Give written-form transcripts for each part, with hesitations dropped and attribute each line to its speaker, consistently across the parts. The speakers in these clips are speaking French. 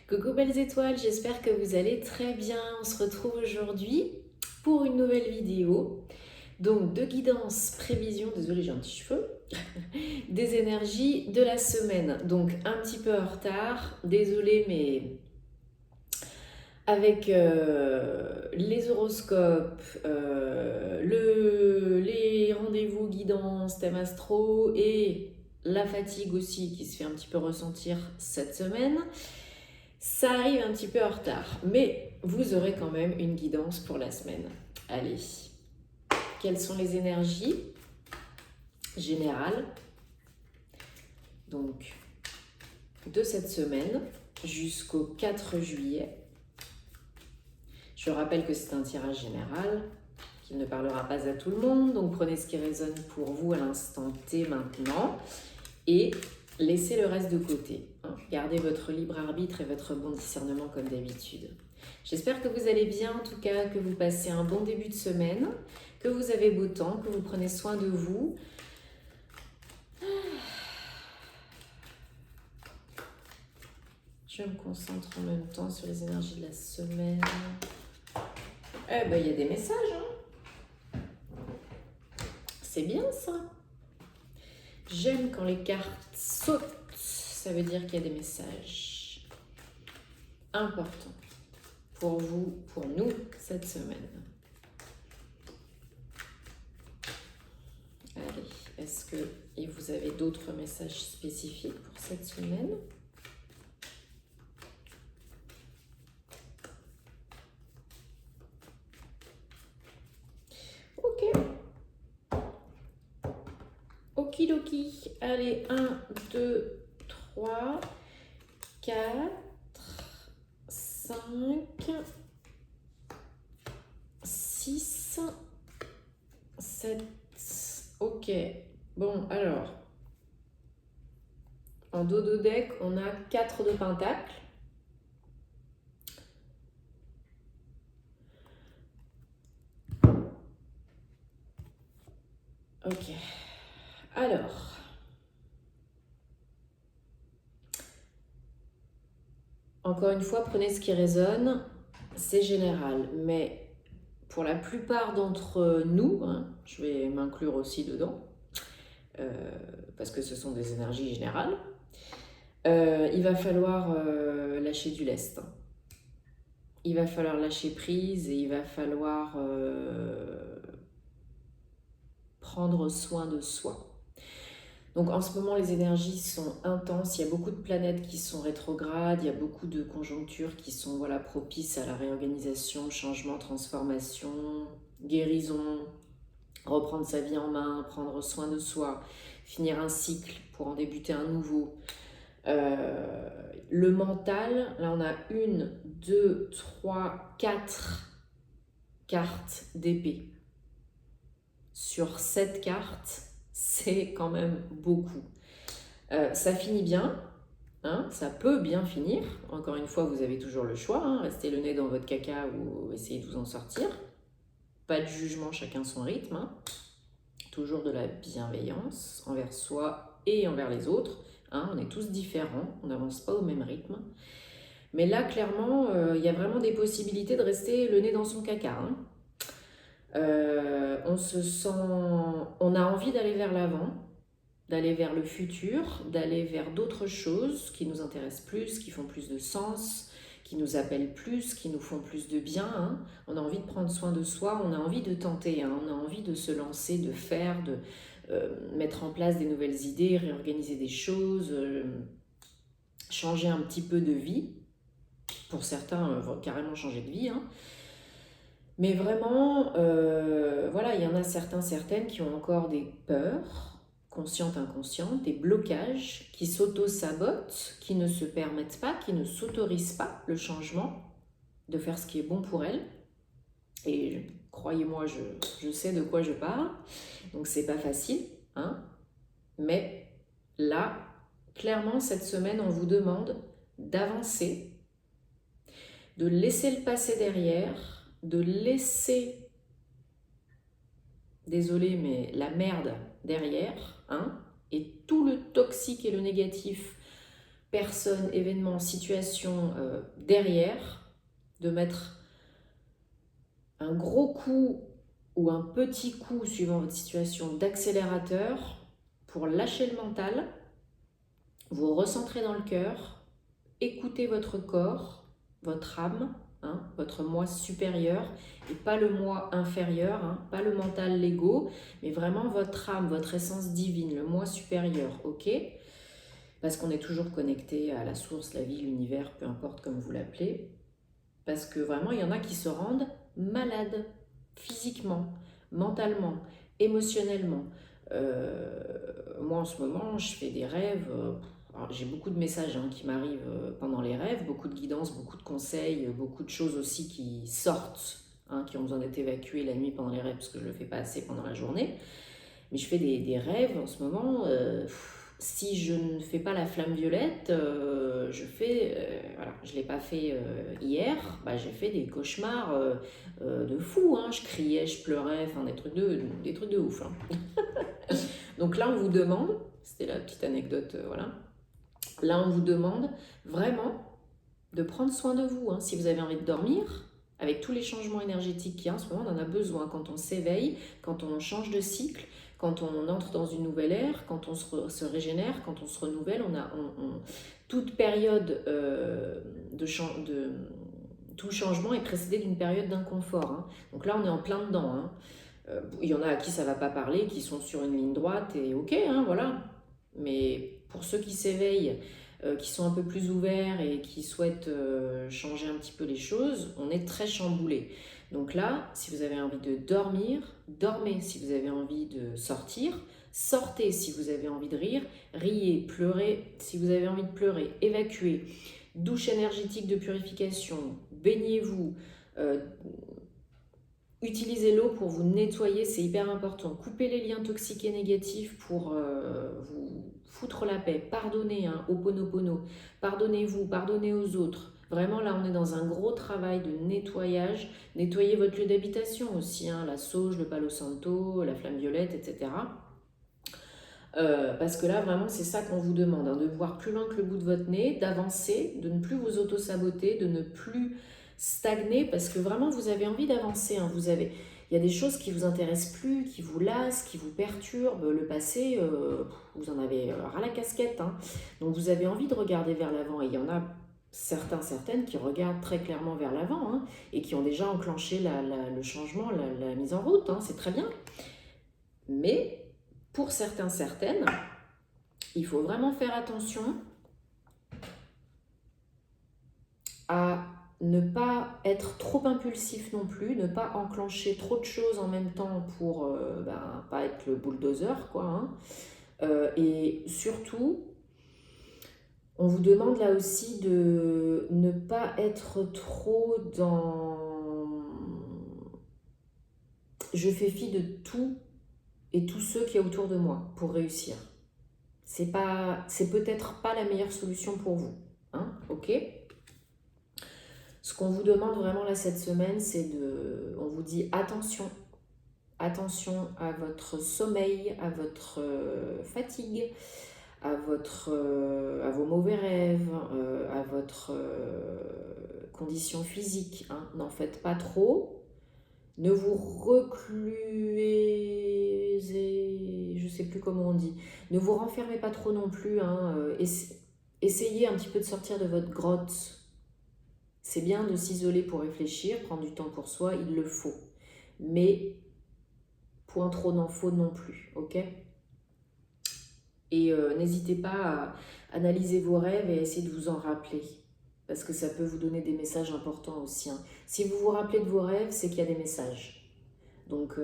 Speaker 1: Coucou belles étoiles, j'espère que vous allez très bien. On se retrouve aujourd'hui pour une nouvelle vidéo. Donc de guidance, prévision, désolé j'ai un petit cheveu, des énergies de la semaine. Donc un petit peu en retard, désolé mais avec les horoscopes, les rendez-vous guidance, thème astro et la fatigue aussi qui se fait un petit peu ressentir cette semaine. Ça arrive un petit peu en retard, mais vous aurez quand même une guidance pour la semaine. Allez, quelles sont les énergies générales donc de cette semaine jusqu'au 4 juillet. Je rappelle que c'est un tirage général, qu'il ne parlera pas à tout le monde, donc prenez ce qui résonne pour vous à l'instant T maintenant et laissez le reste de côté. Gardez votre libre arbitre et votre bon discernement comme d'habitude. J'espère que vous allez bien, en tout cas que vous passez un bon début de semaine, que vous avez beau temps, que vous prenez soin de vous. Je me concentre en même temps sur les énergies de la semaine. Eh ben, il y a des messages, hein. C'est bien ça. J'aime quand les cartes sautent. Ça veut dire qu'il y a des messages importants pour vous, pour nous, cette semaine. Allez, est-ce que vous avez d'autres messages spécifiques pour cette semaine ? Ok. Okidoki. Allez, 1, 2, 3, 4, 5, 6, 7. Ok. Bon, alors, en dos de deck, on a 4 de pentacle. Ok. Alors, encore une fois, prenez ce qui résonne. C'est général, mais pour la plupart d'entre nous, je vais m'inclure aussi dedans, parce que ce sont des énergies générales, il va falloir lâcher du lest. Il va falloir lâcher prise et il va falloir prendre soin de soi. Donc en ce moment, les énergies sont intenses, il y a beaucoup de planètes qui sont rétrogrades, il y a beaucoup de conjonctures qui sont propices à la réorganisation, changement, transformation, guérison, reprendre sa vie en main, prendre soin de soi, finir un cycle pour en débuter un nouveau. Le mental, là on a 1, 2, 3, 4 cartes d'épée. Sur 7 cartes, c'est quand même beaucoup. Ça finit bien, ça peut bien finir. Encore une fois, vous avez toujours le choix, restez le nez dans votre caca ou essayez de vous en sortir. Pas de jugement, chacun son rythme. Toujours de la bienveillance envers soi et envers les autres. On est tous différents, on n'avance pas au même rythme. Mais là, clairement, il y a vraiment des possibilités de rester le nez dans son caca. On se sent... On a envie d'aller vers l'avant, d'aller vers le futur, d'aller vers d'autres choses qui nous intéressent plus, qui font plus de sens, qui nous appellent plus, qui nous font plus de bien. On a envie de prendre soin de soi, on a envie de tenter, on a envie de se lancer, de faire, de mettre en place des nouvelles idées, réorganiser des choses, changer un petit peu de vie. Pour certains, carrément changer de vie. Mais vraiment, voilà, il y en a certains, certaines qui ont encore des peurs, conscientes, inconscientes, des blocages, qui s'auto-sabotent, qui ne se permettent pas, qui ne s'autorisent pas le changement, de faire ce qui est bon pour elles. Et croyez-moi, je sais de quoi je parle, donc c'est pas facile, mais là, clairement, cette semaine, on vous demande d'avancer, de laisser le passé derrière, de laisser, désolé, mais la merde derrière, et tout le toxique et le négatif personne, événement, situation derrière, de mettre un gros coup ou un petit coup, suivant votre situation, d'accélérateur pour lâcher le mental, vous recentrer dans le cœur, écoutez votre corps, votre âme, hein, votre moi supérieur, et pas le moi inférieur, hein, pas le mental, l'ego, mais vraiment votre âme, votre essence divine, le moi supérieur, ok? Parce qu'on est toujours connecté à la source, la vie, l'univers, peu importe comme vous l'appelez. Parce que vraiment, il y en a qui se rendent malades, physiquement, mentalement, émotionnellement. Moi, en ce moment, je fais des rêves. J'ai beaucoup de messages qui m'arrivent pendant les rêves, beaucoup de guidance, beaucoup de conseils, beaucoup de choses aussi qui sortent, qui ont besoin d'être évacuées la nuit pendant les rêves, parce que je ne le fais pas assez pendant la journée. Mais je fais des rêves en ce moment. Si je ne fais pas la flamme violette, voilà, je ne l'ai pas fait hier, j'ai fait des cauchemars de fou. Je criais, je pleurais, enfin des trucs de ouf. Donc là, on vous demande, c'était la petite anecdote, voilà. Là, on vous demande vraiment de prendre soin de vous. Si vous avez envie de dormir, avec tous les changements énergétiques qu'il y a en ce moment, on en a besoin. Quand on s'éveille, quand on change de cycle, quand on entre dans une nouvelle ère, quand on se régénère, quand on se renouvelle, toute période tout changement est précédé d'une période d'inconfort. Donc là, on est en plein dedans. Il y en a à qui ça ne va pas parler, qui sont sur une ligne droite et ok, voilà. Mais pour ceux qui s'éveillent, qui sont un peu plus ouverts et qui souhaitent changer un petit peu les choses, on est très chamboulé. Donc là, si vous avez envie de dormir, dormez. Si vous avez envie de sortir, sortez. Si vous avez envie de rire, riez, pleurez. Si vous avez envie de pleurer, évacuez. Douche énergétique de purification, baignez-vous. Utilisez l'eau pour vous nettoyer, c'est hyper important. Coupez les liens toxiques et négatifs pour vous foutre la paix. Pardonnez, Ho'oponopono. Pardonnez-vous, pardonnez aux autres. Vraiment, là, on est dans un gros travail de nettoyage. Nettoyez votre lieu d'habitation aussi, la sauge, le palo santo, la flamme violette, etc. Parce que là, vraiment, c'est ça qu'on vous demande, de voir plus loin que le bout de votre nez, d'avancer, de ne plus vous auto-saboter, de ne plus stagner, parce que vraiment, vous avez envie d'avancer. Il y a des choses qui vous intéressent plus, qui vous lassent, qui vous perturbent. Le passé, vous en avez ras la casquette. Donc, vous avez envie de regarder vers l'avant. Et il y en a certaines qui regardent très clairement vers l'avant et qui ont déjà enclenché le changement, la mise en route. C'est très bien. Mais pour certaines, il faut vraiment faire attention à ne pas être trop impulsif non plus, ne pas enclencher trop de choses en même temps pour pas être le bulldozer, quoi. Et surtout, on vous demande là aussi de ne pas être trop dans je fais fi de tout et tous ceux qui est autour de moi pour réussir. C'est peut-être pas la meilleure solution pour vous. Ok ? Ce qu'on vous demande vraiment là cette semaine, on vous dit attention à votre sommeil, à votre fatigue, à vos mauvais rêves, à votre condition physique. N'en faites pas trop. Ne vous recluez, je ne sais plus comment on dit. Ne vous renfermez pas trop non plus. Essayez un petit peu de sortir de votre grotte. C'est bien de s'isoler pour réfléchir, prendre du temps pour soi, il le faut. Mais point trop n'en faut non plus, ok ? Et n'hésitez pas à analyser vos rêves et à essayer de vous en rappeler. Parce que ça peut vous donner des messages importants aussi. Si vous vous rappelez de vos rêves, c'est qu'il y a des messages. Donc,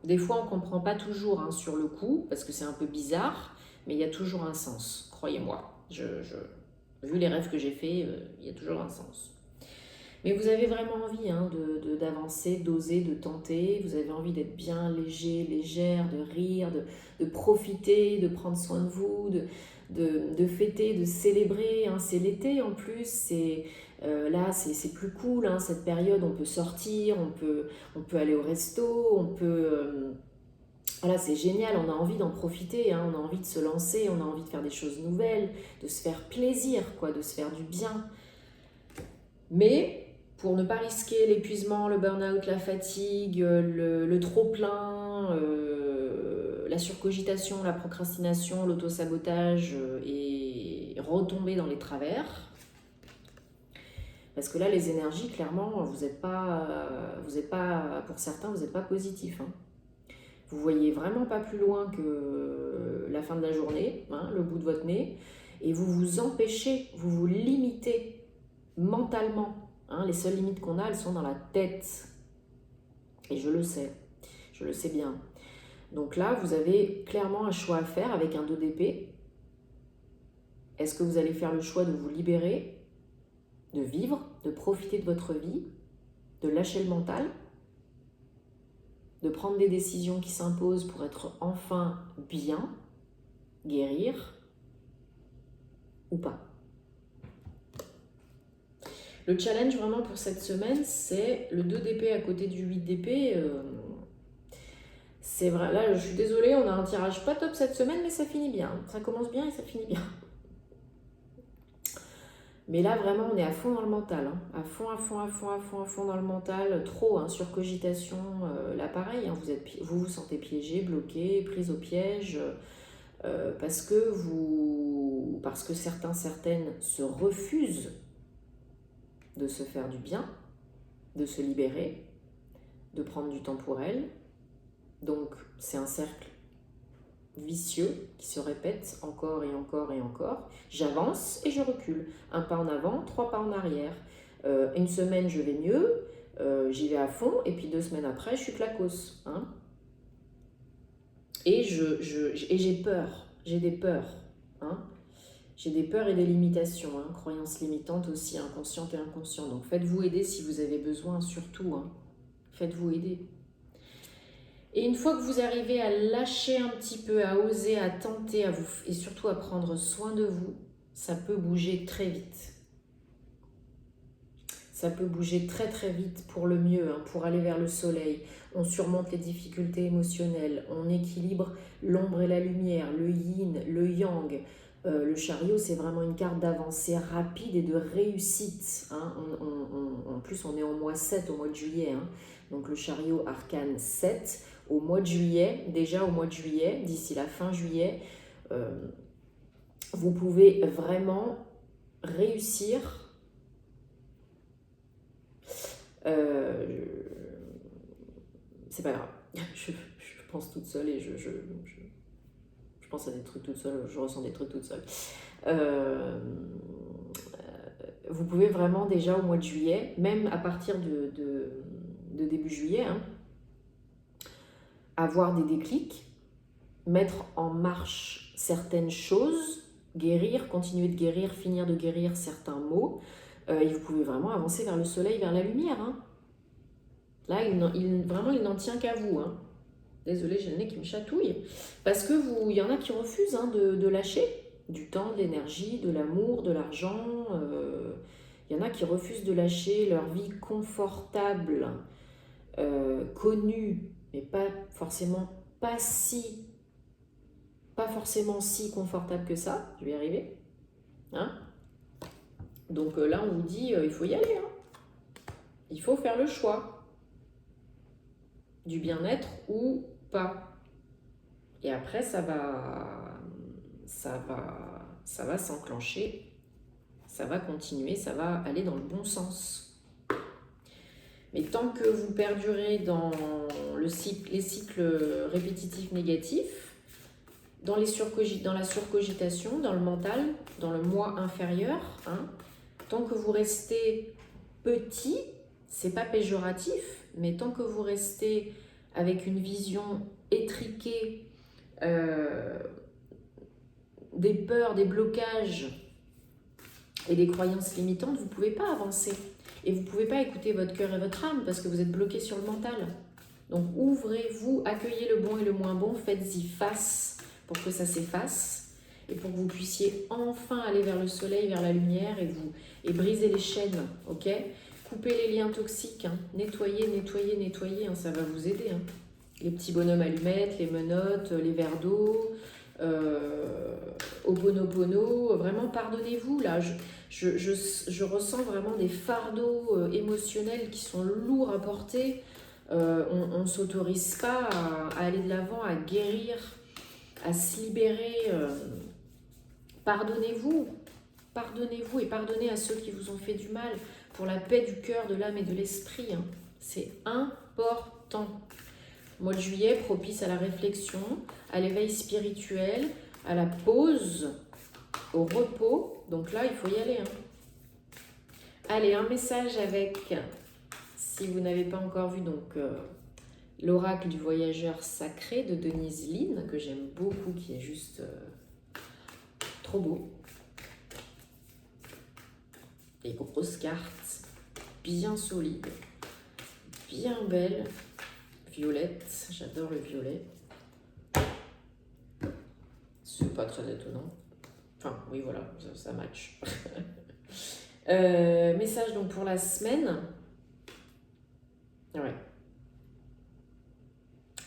Speaker 1: des fois, on ne comprend pas toujours sur le coup, parce que c'est un peu bizarre, mais il y a toujours un sens, croyez-moi. Vu les rêves que j'ai faits, il y a toujours un sens. Mais vous avez vraiment envie d'avancer, d'oser, de tenter. Vous avez envie d'être bien léger, légère, de rire, de profiter, de prendre soin de vous, de fêter, de célébrer. C'est l'été en plus, là c'est plus cool, cette période, on peut sortir, on peut aller au resto, on peut Voilà, c'est génial, on a envie d'en profiter, hein, on a envie de se lancer, on a envie de faire des choses nouvelles, de se faire plaisir, quoi, de se faire du bien. Mais pour ne pas risquer l'épuisement, le burn-out, la fatigue, le trop-plein, la surcogitation, la procrastination, l'autosabotage et retomber dans les travers, parce que là, les énergies, clairement, vous n'êtes pas, pour certains, vous n'êtes pas positif, hein. Vous voyez vraiment pas plus loin que la fin de la journée, hein, le bout de votre nez, et vous vous empêchez, vous vous limitez mentalement, hein. Les seules limites qu'on a, elles sont dans la tête. Et je le sais bien. Donc là, vous avez clairement un choix à faire avec un 2 d'épée. Est-ce que vous allez faire le choix de vous libérer, de vivre, de profiter de votre vie, de lâcher le mental, de prendre des décisions qui s'imposent pour être enfin bien, guérir, ou pas? Le challenge vraiment pour cette semaine, c'est le 2 d'épée à côté du 8 d'épée. C'est vrai, là je suis désolée, on a un tirage pas top cette semaine, mais ça finit bien. Ça commence bien et ça finit bien. Mais là vraiment on est à fond dans le mental, hein. À fond dans le mental, trop, hein, surcogitation. Là pareil, hein, vous vous sentez piégé, bloqué, prise au piège, parce que certaines se refusent de se faire du bien, de se libérer, de prendre du temps pour elles. Donc c'est un cercle vicieux qui se répète encore et encore et encore. J'avance et je recule. Un pas en avant, 3 pas en arrière. Une semaine, je vais mieux, j'y vais à fond, et puis 2 semaines après, je suis claquos, hein. Et j'ai peur, j'ai des peurs, hein. J'ai des peurs et des limitations, hein. Croyances limitantes aussi, inconscientes et inconscientes. Donc faites-vous aider si vous avez besoin, surtout, hein. Faites-vous aider. Et une fois que vous arrivez à lâcher un petit peu, à oser, à tenter, et surtout à prendre soin de vous, ça peut bouger très vite. Ça peut bouger très très vite pour le mieux, hein, pour aller vers le soleil. On surmonte les difficultés émotionnelles, on équilibre l'ombre et la lumière, le yin, le yang. Le chariot, c'est vraiment une carte d'avancée rapide et de réussite, hein. En plus, on est en mois 7, au mois de juillet, hein. Donc le chariot arcane 7, au mois de juillet, déjà au mois de juillet, d'ici la fin juillet, vous pouvez vraiment réussir. C'est pas grave, je pense toute seule et je pense à des trucs toute seule, je ressens des trucs toute seule. Vous pouvez vraiment déjà au mois de juillet, même à partir de début juillet, hein, avoir des déclics, mettre en marche certaines choses, guérir, continuer de guérir, finir de guérir certains maux, et vous pouvez vraiment avancer vers le soleil, vers la lumière, hein. Là, vraiment, il n'en tient qu'à vous, hein. Désolée, j'ai le nez qui me chatouille. Parce que il y en a qui refusent, hein, de lâcher du temps, de l'énergie, de l'amour, de l'argent. Il y en a qui refusent de lâcher leur vie confortable, connue, mais pas forcément si confortable que ça. Je vais y arriver, hein. Donc là, on vous dit, il faut y aller, hein. Il faut faire le choix du bien-être ou pas. Et après, ça va s'enclencher, ça va continuer, ça va aller dans le bon sens. Mais tant que vous perdurez dans les cycles répétitifs négatifs, dans la surcogitation, dans le mental, dans le moi inférieur, hein, tant que vous restez petit, c'est pas péjoratif, mais tant que vous restez avec une vision étriquée, des peurs, des blocages et des croyances limitantes, vous ne pouvez pas avancer. Et vous ne pouvez pas écouter votre cœur et votre âme parce que vous êtes bloqué sur le mental. Donc ouvrez-vous, accueillez le bon et le moins bon, faites-y face pour que ça s'efface et pour que vous puissiez enfin aller vers le soleil, vers la lumière et briser les chaînes, ok ? Coupez les liens toxiques, hein. Nettoyez, hein, ça va vous aider, hein. Les petits bonhommes allumettes, les menottes, les verres d'eau, Ho'oponopono, vraiment pardonnez-vous là. Je ressens vraiment des fardeaux émotionnels qui sont lourds à porter. On ne s'autorise pas à aller de l'avant, à guérir, à se libérer. Pardonnez-vous, pardonnez-vous et pardonnez à ceux qui vous ont fait du mal pour la paix du cœur, de l'âme et de l'esprit. Hein. C'est important. Mois de juillet, propice à la réflexion, à l'éveil spirituel, à la pause, au repos. Donc là, il faut y aller. Hein. Allez, un message avec, si vous n'avez pas encore vu, donc l'oracle du voyageur sacré de Denise Linn, que j'aime beaucoup, qui est juste trop beau. Des grosses cartes, bien solides, bien belles. Violette, j'adore le violet. C'est pas très étonnant. Enfin, oui, voilà, ça match. Message donc pour la semaine. Ouais.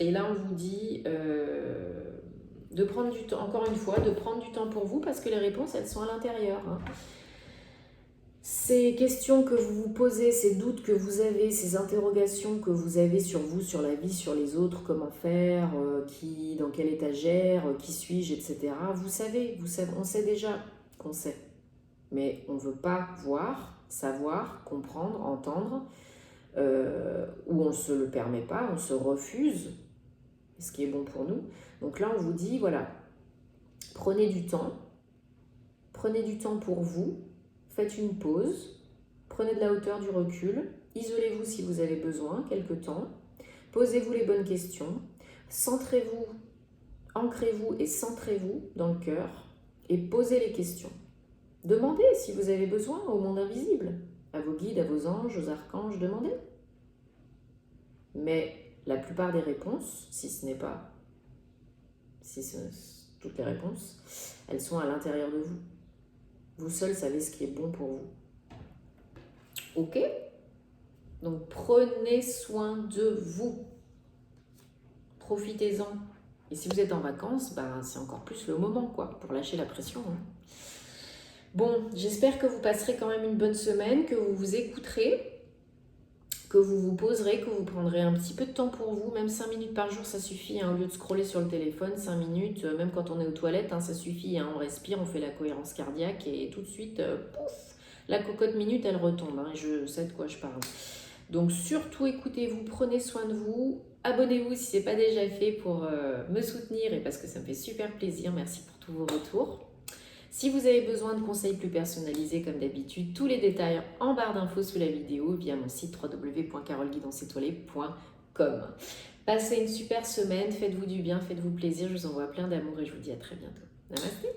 Speaker 1: Et là, on vous dit de prendre du temps, encore une fois, de prendre du temps pour vous parce que les réponses, elles sont à l'intérieur. Hein. Ces questions que vous vous posez, ces doutes que vous avez, ces interrogations que vous avez sur vous, sur la vie, sur les autres, comment faire, dans quelle étagère, qui suis-je, etc. Vous savez, on sait déjà qu'on sait. Mais on ne veut pas voir, savoir, comprendre, entendre, ou on ne se le permet pas, on se refuse, ce qui est bon pour nous. Donc là, on vous dit, voilà, prenez du temps pour vous. Faites une pause, prenez de la hauteur, du recul, isolez-vous si vous avez besoin, quelque temps, posez-vous les bonnes questions, centrez-vous, ancrez-vous et centrez-vous dans le cœur et posez les questions. Demandez si vous avez besoin au monde invisible, à vos guides, à vos anges, aux archanges, demandez. Mais la plupart des réponses, si ce n'est pas toutes les réponses, elles sont à l'intérieur de vous. Vous seul savez ce qui est bon pour vous. Ok? Donc prenez soin de vous. Profitez-en. Et si vous êtes en vacances, c'est encore plus le moment, quoi, pour lâcher la pression. Hein. Bon, j'espère que vous passerez quand même une bonne semaine, que vous vous écouterez, que vous vous poserez, que vous prendrez un petit peu de temps pour vous. Même 5 minutes par jour, ça suffit. Hein, au lieu de scroller sur le téléphone, 5 minutes, même quand on est aux toilettes, hein, ça suffit. Hein, on respire, on fait la cohérence cardiaque et tout de suite, pouf, la cocotte minute, elle retombe. Hein, je sais de quoi je parle. Donc surtout, écoutez-vous, prenez soin de vous. Abonnez-vous si ce n'est pas déjà fait pour me soutenir et parce que ça me fait super plaisir. Merci pour tous vos retours. Si vous avez besoin de conseils plus personnalisés comme d'habitude, tous les détails en barre d'infos sous la vidéo via mon site www.carolguidancetoilets.com. Passez une super semaine, faites-vous du bien, faites-vous plaisir, je vous envoie plein d'amour et je vous dis à très bientôt. Namasté.